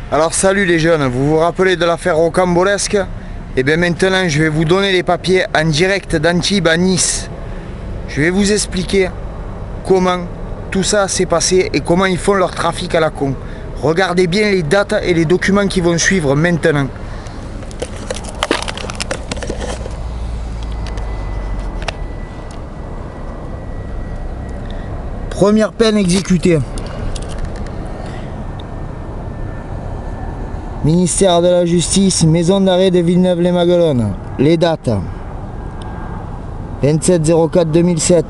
Alors salut les jeunes, vous vous rappelez de l'affaire rocambolesque? Et bien maintenant je vais vous donner les papiers en direct d'Antibes à Nice. Je vais vous expliquer comment tout ça s'est passé et comment ils font leur trafic à la con. Regardez bien les dates et les documents qui vont suivre maintenant. Première peine exécutée. Ministère de la Justice, Maison d'arrêt de Villeneuve-les-Maguelones. Les dates. 27-04-2007.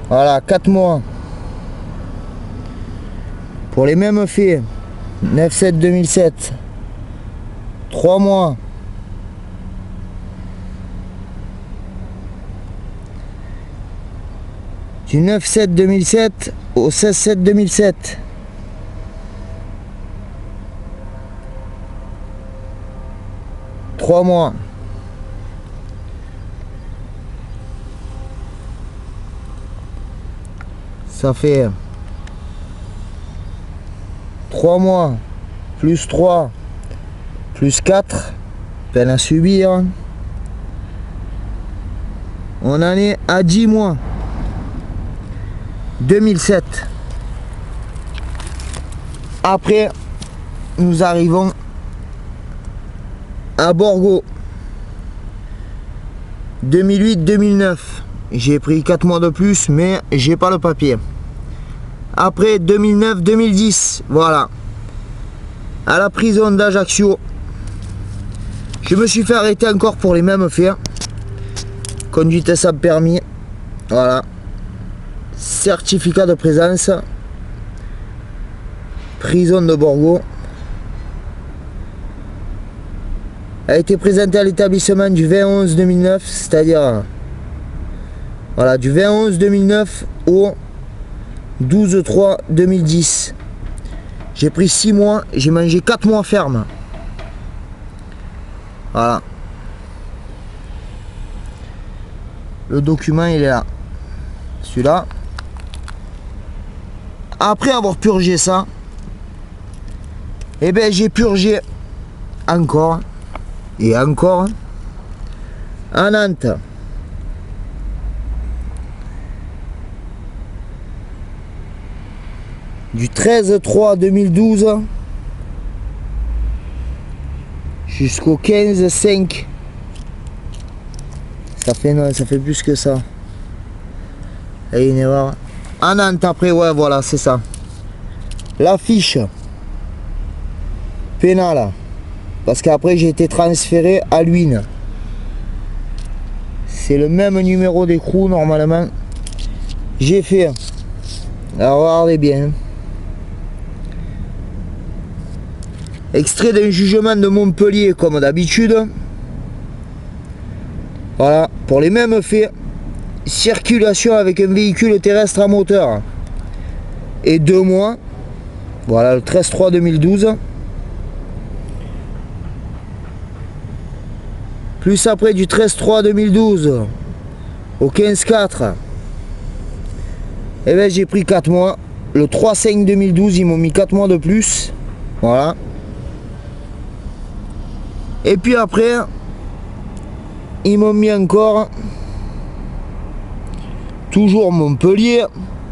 Voilà, 4 mois. Pour les mêmes faits. 9-7-2007. 3 mois. Du 9-7-2007 au 16-7-2007. Trois mois. Ça fait 3 mois, plus 3, plus 4, peine à subir. On en est à 10 mois. 2007. Après, nous arrivons à Borgo. 2008-2009. J'ai pris 4 mois de plus, mais j'ai pas le papier. Après 2009-2010, voilà. À la prison d'Ajaccio. Je me suis fait arrêter encore pour les mêmes faits. Conduite sans permis. Voilà. Certificat de présence. Prison de Borgo. A été présenté à l'établissement du 20-11-2009, c'est-à-dire voilà, du 20-11-2009 au 12-3-2010. J'ai pris 6 mois, j'ai mangé 4 mois ferme. Voilà. Le document il est là. Celui-là. Après avoir purgé ça, eh ben j'ai purgé encore et encore à Nantes. Du 13-3-2012 jusqu'au 15-5. Ça fait plus que ça. Et une erreur. À Nantes après, ouais, voilà, c'est ça. La fiche pénale. Parce qu'après, j'ai été transféré à Luynes. C'est le même numéro d'écrou, normalement. J'ai fait. Alors, regardez bien. Extrait d'un jugement de Montpellier, comme d'habitude. Voilà, pour les mêmes faits. Circulation avec un véhicule terrestre à moteur. Et 2 mois. Voilà, le 13-3-2012. Plus après du 13-3-2012 au 15-4. Et bien j'ai pris 4 mois. Le 3-5-2012, ils m'ont mis 4 mois de plus. Voilà. Et puis après, ils m'ont mis encore, toujours Montpellier,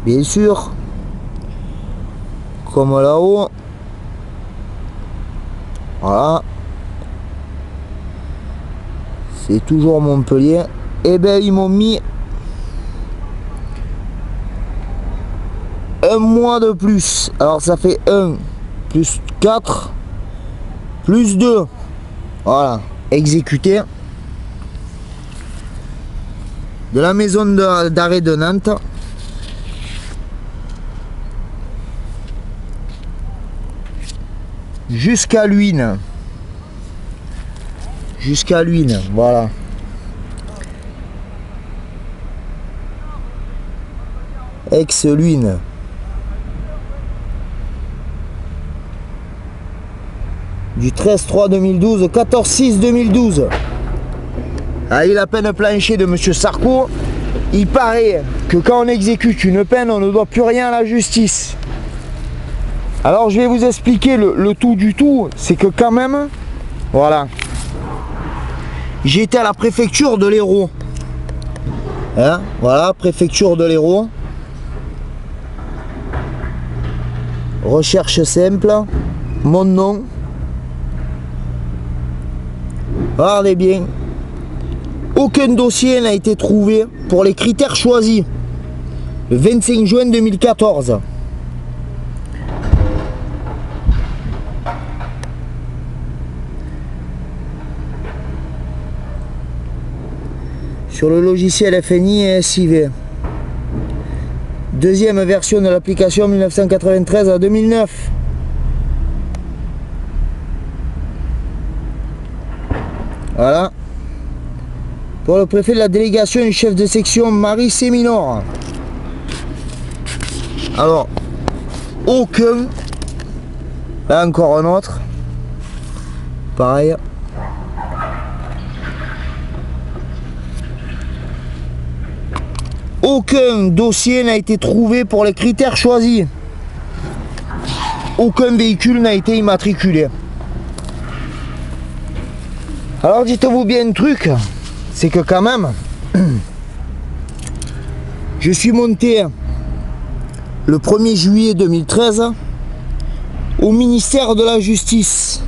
bien sûr, comme là-haut. Voilà. C'est toujours Montpellier. Et ben ils m'ont mis 1 mois de plus. Alors ça fait 1 plus 4 plus 2. Voilà, exécuté. De la maison d'arrêt de Nantes. Jusqu'à Luynes. Jusqu'à Luynes, voilà. Aix-Luynes. Du 13-3-2012 au 14-6-2012. Avec la peine planchée de M. Sarko, il paraît que quand on exécute une peine, on ne doit plus rien à la justice. Alors je vais vous expliquer le tout du tout, c'est que quand même, voilà, j'ai été à la préfecture de l'Hérault. Hein, voilà, préfecture de l'Hérault. Recherche simple, mon nom. Regardez bien. Aucun dossier n'a été trouvé pour les critères choisis. Le 25 juin 2014. Sur le logiciel FNI et SIV. Deuxième version de l'application 1993 à 2009. Voilà. Pour le préfet de la délégation du chef de section Marie Séminor. Alors, aucun. Là encore un autre. Pareil. Aucun dossier n'a été trouvé pour les critères choisis. Aucun véhicule n'a été immatriculé. Alors dites-vous bien un truc, c'est que quand même, je suis monté le 1er juillet 2013 au ministère de la Justice,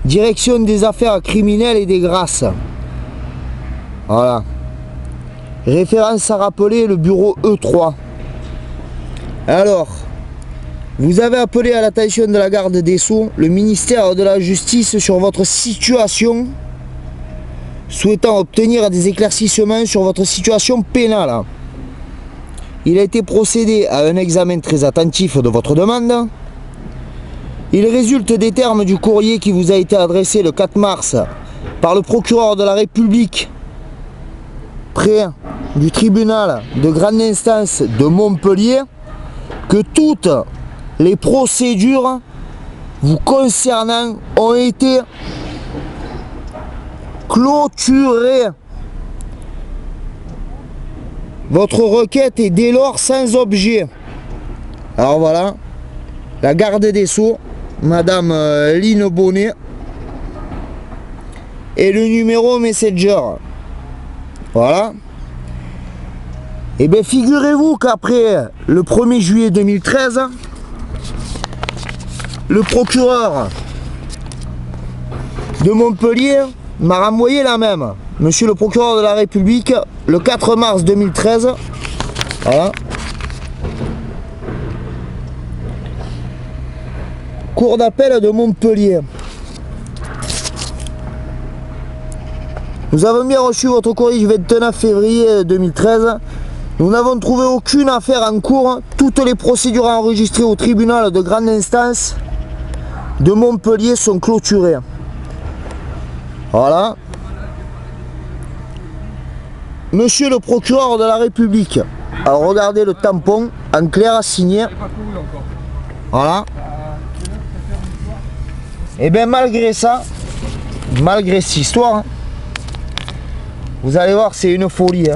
direction des affaires criminelles et des grâces. Voilà. Référence à rappeler, le bureau E3. Alors, vous avez appelé à l'attention de la garde des Sceaux le ministère de la Justice sur votre situation, souhaitant obtenir des éclaircissements sur votre situation pénale. Il a été procédé à un examen très attentif de votre demande. Il résulte des termes du courrier qui vous a été adressé le 4 mars par le procureur de la République près du tribunal de grande instance de Montpellier, que toutes les procédures vous concernant ont été clôturées. Votre requête est dès lors sans objet. Alors voilà, la garde des Sceaux, Madame Line Bonnet, et le numéro Messenger. Voilà. Et bien figurez-vous qu'après le 1er juillet 2013, le procureur de Montpellier m'a renvoyé la même. Monsieur le procureur de la République, le 4 mars 2013. Voilà. Cour d'appel de Montpellier. Nous avons bien reçu votre courrier du 29 février 2013. Nous n'avons trouvé aucune affaire en cours. Toutes les procédures enregistrées au tribunal de grande instance de Montpellier sont clôturées. Voilà. Monsieur le procureur de la République. Alors regardez le tampon en clair signé. Voilà. Et bien malgré ça, malgré cette histoire, vous allez voir, c'est une folie.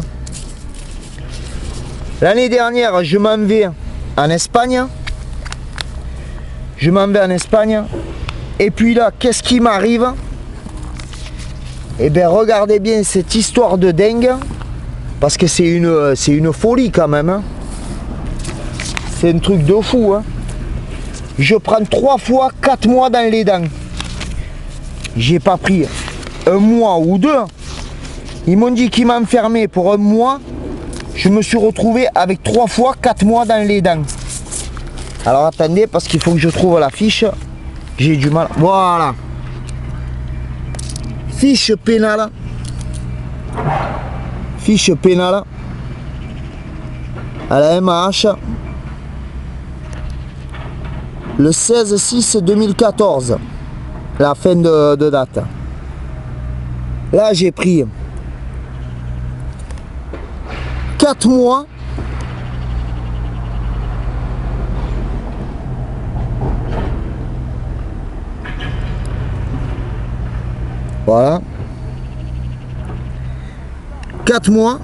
L'année dernière, je m'en vais en Espagne. Je m'en vais en Espagne. Et puis là, qu'est-ce qui m'arrive? Eh bien, regardez bien cette histoire de dingue. Parce que c'est une folie quand même. C'est un truc de fou. Je prends 3 fois 4 mois dans les dents. J'ai pas pris un mois ou 2. Ils m'ont dit qu'ils m'enfermaient pour un mois. Je me suis retrouvé avec 3 fois 4 mois dans les dents. Alors attendez, parce qu'il faut que je trouve la fiche. J'ai du mal. Voilà. Fiche pénale. Fiche pénale. À la MAH. Le 16-6-2014. La fin de date. Là j'ai pris 4 mois. Voilà. 4 mois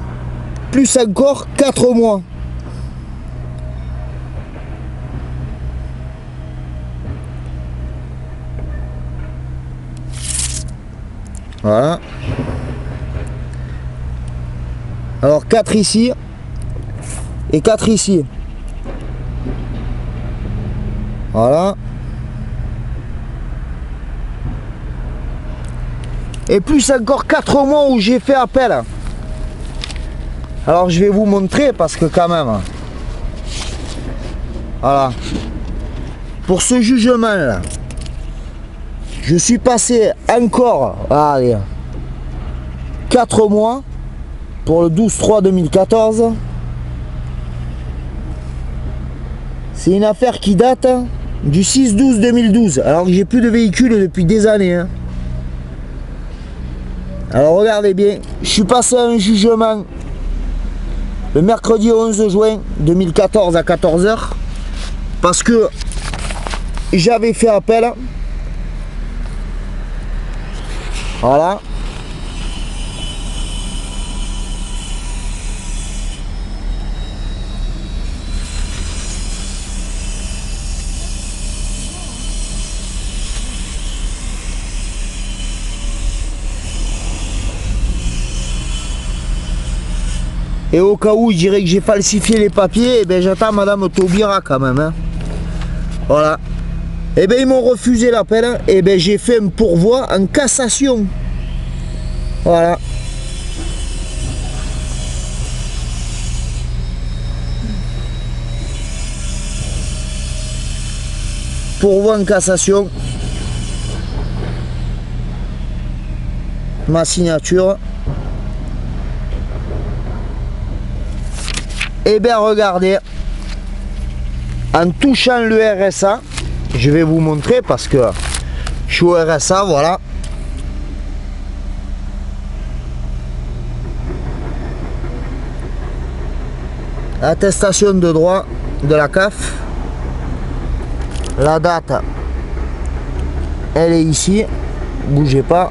plus encore 4 mois. Voilà. Alors 4 ici et 4 ici. Voilà. Et plus encore 4 mois où j'ai fait appel. Alors je vais vous montrer parce que quand même. Voilà. Pour ce jugement là, je suis passé encore, allez, 4 mois pour le 12/3/2014. C'est une affaire qui date du 6/12/2012, alors que j'ai plus de véhicule depuis des années. Hein. Alors regardez bien, je suis passé à un jugement le mercredi 11 juin 2014 à 14 h parce que j'avais fait appel. Voilà. Et au cas où je dirais que j'ai falsifié les papiers, eh ben j'attends Madame Taubira quand même. Hein. Voilà. Et bien ils m'ont refusé l'appel. Et ben j'ai fait un pourvoi en cassation. Voilà. Pourvoi en cassation. Ma signature. Et bien regardez, en touchant le RSA, je vais vous montrer parce que je suis au RSA, voilà. Attestation de droit de la CAF. La date, elle est ici, bougez pas.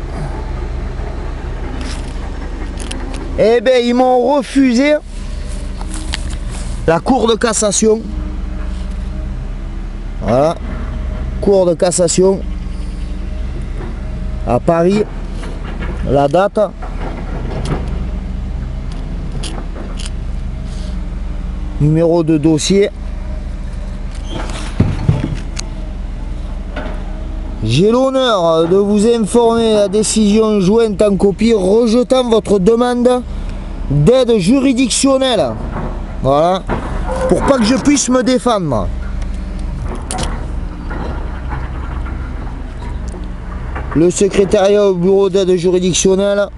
Et bien ils m'ont refusé la cour de cassation. Voilà. Cour de cassation à Paris. La date. Numéro de dossier. J'ai l'honneur de vous informer la décision jointe en copie rejetant votre demande d'aide juridictionnelle. Voilà. Pour pas que je puisse me défendre. Le secrétariat au bureau d'aide juridictionnelle.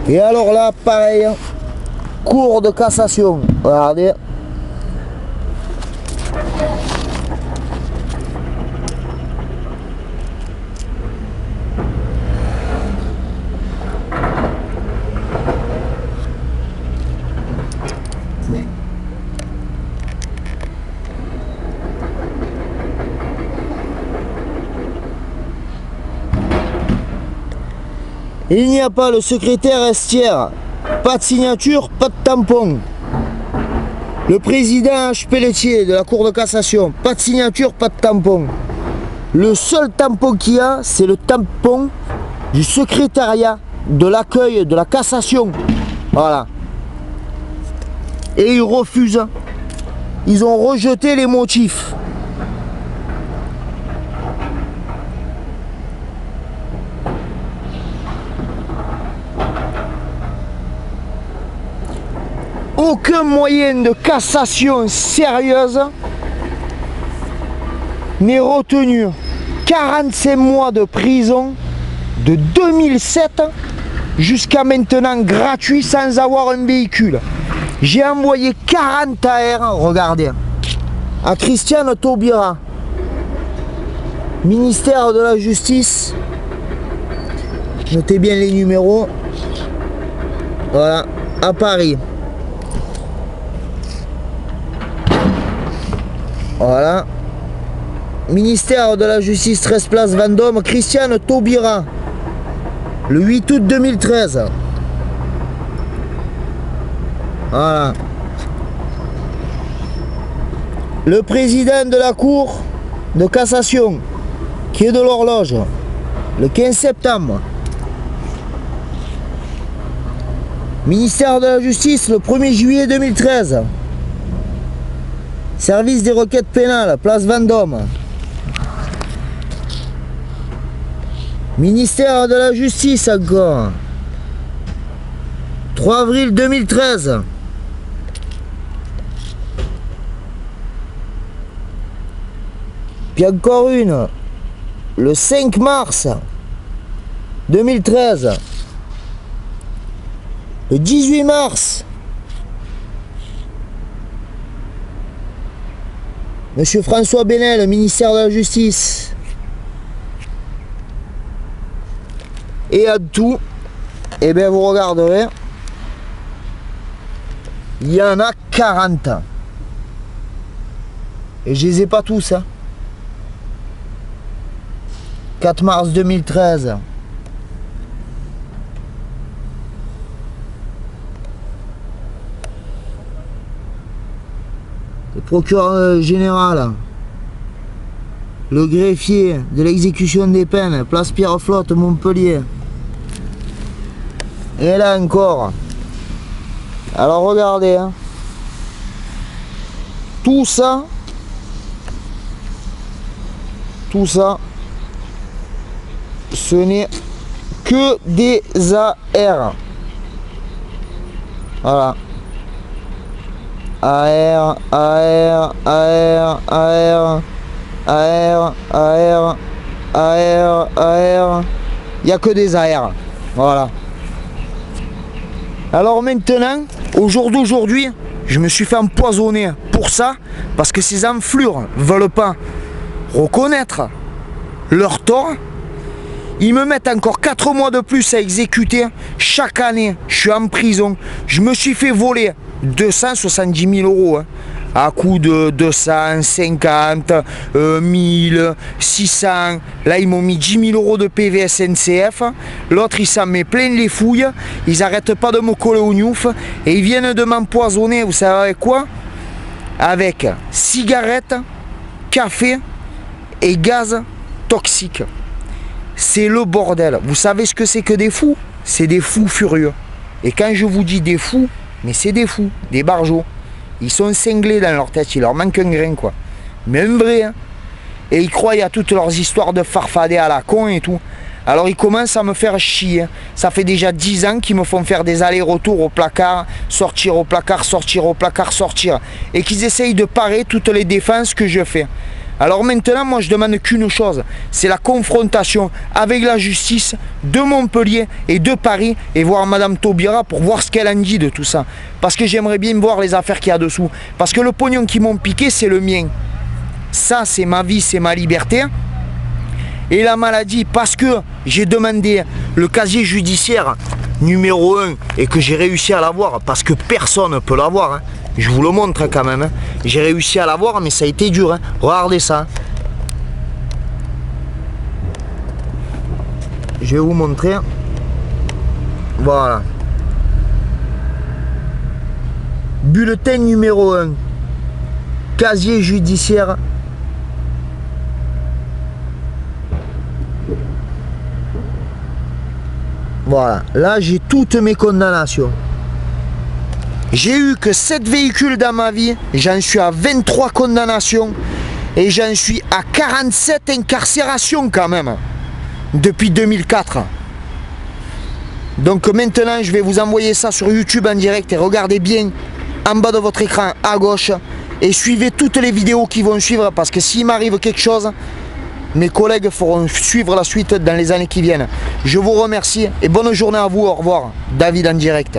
Et alors là, pareil, cour de cassation. Regardez. Il n'y a pas le secrétaire Estière, pas de signature, pas de tampon. Le président H. Pelletier de la Cour de cassation, pas de signature, pas de tampon. Le seul tampon qu'il y a, c'est le tampon du secrétariat de l'accueil de la cassation. Voilà. Et ils refusent. Ils ont rejeté les motifs. Aucun moyen de cassation sérieuse n'est retenu. 45 mois de prison de 2007 jusqu'à maintenant gratuit sans avoir un véhicule. J'ai envoyé 40 AR, regardez, à Christiane Taubira, ministère de la Justice. Notez bien les numéros. Voilà, à Paris. Voilà. Ministère de la Justice, 13 place Vendôme, Christiane Taubira. le 8 août 2013. Voilà. Le président de la Cour de cassation, qui est de l'horloge, le 15 septembre. Ministère de la Justice, le 1er juillet 2013. Service des requêtes pénales, place Vendôme. Ministère de la Justice encore. 3 avril 2013. Puis encore une, le 5 mars 2013. Le 18 mars. Monsieur François Benel, ministère de la Justice. Et à tout, eh bien vous regarderez, il y en a 40. Et je les ai pas tous. Hein. 4 mars 2013. Le procureur général, le greffier de l'exécution des peines, place Pierre-Flotte, Montpellier. Et là encore. Alors regardez, hein. Tout ça, ce n'est que des AR. Voilà. AR, AR, AR, AR, AR, AR, AR, AR. Il n'y a que des AR. Voilà. Alors maintenant, au jour d'aujourd'hui, je me suis fait empoisonner pour ça, parce que ces enflures ne veulent pas reconnaître leur tort. Ils me mettent encore 4 mois de plus à exécuter. Chaque année, je suis en prison. Je me suis fait voler 270 000 euros. Hein, à coût de 250, 1000, 600. Là, ils m'ont mis 10 000 euros de PV SNCF. L'autre, il s'en met plein les fouilles. Ils n'arrêtent pas de me coller au gnouf. Et ils viennent de m'empoisonner, vous savez avec quoi? Avec cigarettes, café et gaz toxique. C'est le bordel. Vous savez ce que c'est que des fous? C'est des fous furieux. Et quand je vous dis des fous, mais c'est des fous, des barjots. Ils sont cinglés dans leur tête, il leur manque un grain quoi. Mais un vrai. Hein. Et ils croient à toutes leurs histoires de farfadet à la con et tout. Alors ils commencent à me faire chier. Ça fait déjà 10 ans qu'ils me font faire des allers-retours au placard, sortir au placard, sortir au placard, sortir. Et qu'ils essayent de parer toutes les défenses que je fais. Alors maintenant, moi je demande qu'une chose, c'est la confrontation avec la justice de Montpellier et de Paris et voir Madame Taubira pour voir ce qu'elle en dit de tout ça. Parce que j'aimerais bien voir les affaires qu'il y a dessous. Parce que le pognon qu'ils m'ont piqué, c'est le mien. Ça, c'est ma vie, c'est ma liberté. Et la maladie, parce que j'ai demandé le casier judiciaire numéro 1 et que j'ai réussi à l'avoir, parce que personne ne peut l'avoir. Hein. Je vous le montre quand même. Hein. J'ai réussi à l'avoir, mais ça a été dur. Hein. Regardez ça. Je vais vous montrer. Voilà. Bulletin numéro 1. Casier judiciaire. Voilà. Là, j'ai toutes mes condamnations. J'ai eu que 7 véhicules dans ma vie, j'en suis à 23 condamnations et j'en suis à 47 incarcérations quand même, depuis 2004. Donc maintenant je vais vous envoyer ça sur YouTube en direct et regardez bien en bas de votre écran à gauche et suivez toutes les vidéos qui vont suivre parce que s'il m'arrive quelque chose, mes collègues feront suivre la suite dans les années qui viennent. Je vous remercie et bonne journée à vous, au revoir. David en direct.